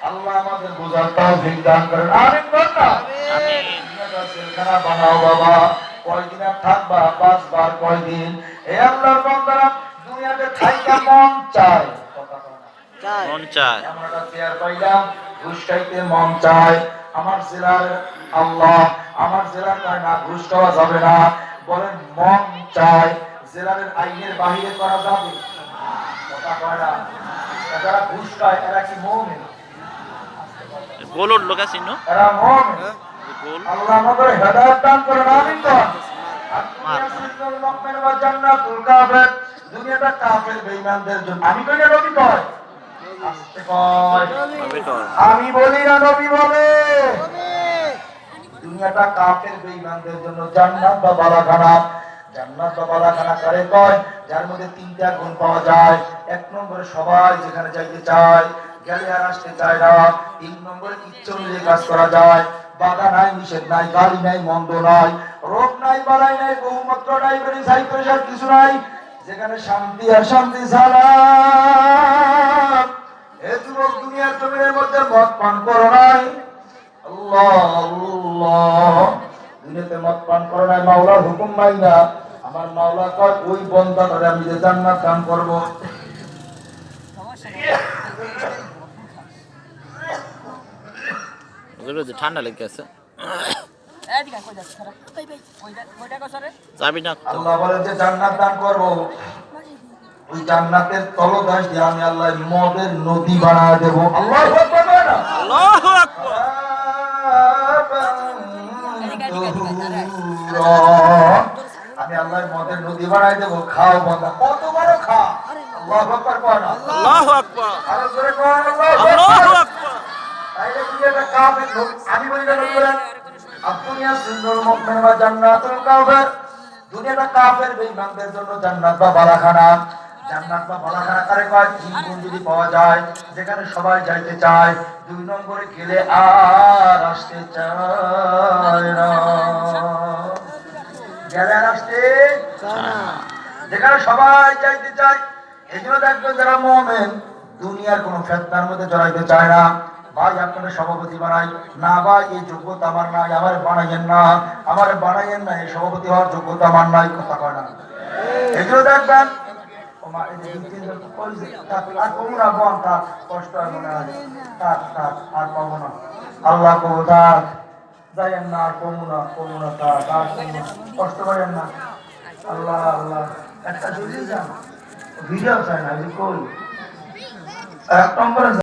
আল্লাহ আমাদের বোঝার তৌফিক দান করেন। আমিন বল না। আমিন। দুনিয়াটা জেলখানা বানাও বাবা। কয়দিন আর থাকবা? 5 বার কয়দিন? হে আল্লাহর বান্দারা, দুনিয়াতে থাইকা মন চায়, কথা বলে না। চায়। মন চায়। আমরা চেয়ার পাইলাম, ঘুষ খাইতে মন চায়। আমার জেলার আল্লাহ, আমার জেলার কয় না ঘুষ খাওয়া যাবে না। বলেন মন চায়। জেলার আইনের বাহিরে করা যাবে? কথা কয় না। যারা ঘুষ খায় এরা কি মুমিন? গোল উঠলো কা চিহ্ন এরা মুমিন। গোল আল্লাহ আমাদের হেদায়েত দান করেন। আমিন বল। আর দুনিয়া সুন্দর মুমিন ওয়া জান্নাতুল কাফির। দুনিয়াটা কাফের বেঈমানদের জন্য। আমি কই না নবী কয়? আস্তে কয়। নবী কয়। আমি বলি না নবী বলে। দুনিয়াটা কাফের বেঈমানদের জন্য জান্নাত বা বালাখানা। জান্নাত বা বালাখানা কারে কয়? যার মধ্যে 3টা গুণ পাওয়া যায়। 1 নম্বরে সবাই যেখানে যাইতে চায়, গেলে আর আসতে চায় না। 3 নম্বরে ইচ্ছা অনুযায়ী কাজ করা যায়। বাধা নাই, নিষেধ নাই, গালি নাই, মন্দ নাই, রোগ নাই, বালাই নাই, বহুমাত্র নাই, হাই প্রেশার কিছু নাই। যেখানে শান্তি আর শান্তি সালাম। এ যুবক, দুনিয়ার জমিনের মধ্যে মদ পান করো নাই। আল্লাহ আল্লাহ, দুনিয়াতে মদ পান করো নাই, মাওলার হুকুম মাইনা। আমার মাওলা কয় ওই বন্দাটারে আমি যে জান্নাত দান করব। ঠান্ডা লেগে আছে। যাবি না? আল্লাহ বলে যে জান্নাত দান করব। ওই জান্নাতের তলদেশ দিয়ে আমি আল্লাহ মদের নদী বানায় দেব। আল্লাহু আকবার না। আল্লাহু আকবার। আমি আল্লাহ মদের নদী বানায় দেব। খাও বান্দা, কত বড় খা। আল্লাহু আকবার কয় না? আল্লাহু আকবার। আরো জোরে কয় আল্লাহু আকবার। তাইলে কি এটা কাফের? আমি বলি না বলেন দুনিয়া সুন্দর মুমিন ওয়া জান্নাতুল কাফির। দুনিয়াটা কাফের বেঈমানদের জন্য জান্নাত বা বালাখানা। জান্নাত বা বালাখানা কারে কয়? 3 গুণ যদি পাওয়া যায়, যেখানে সবাই যাইতে চায়। 2 নম্বরে গেলে আর আসতে চায় না। গেলে আর আসতে চায় না। যেখানে সবাই যাইতে চায়। এজন্য দেখবেন যারা মুমিন দুনিয়ার কোনো ফিতনার মধ্যে জড়াইতে চায় না। ভাই আপনাদের সভাপতি বানাই না, ভাই এই যোগ্যতা আমার নাই, আমার বানাইয়েন না, আমার বানাইয়েন না, এই সভাপতি হওয়ার যোগ্যতা আমার নাই, কথা কয় না। এগুলো দেখবেন আল্লাহ কবু থাক, যাইয়েন না, কমু না, কমু না, কষ্ট করেন না। আল্লাহ আল্লাহ, একটা যদি যান ভিডিও চায় না, কই 1 নম্বরে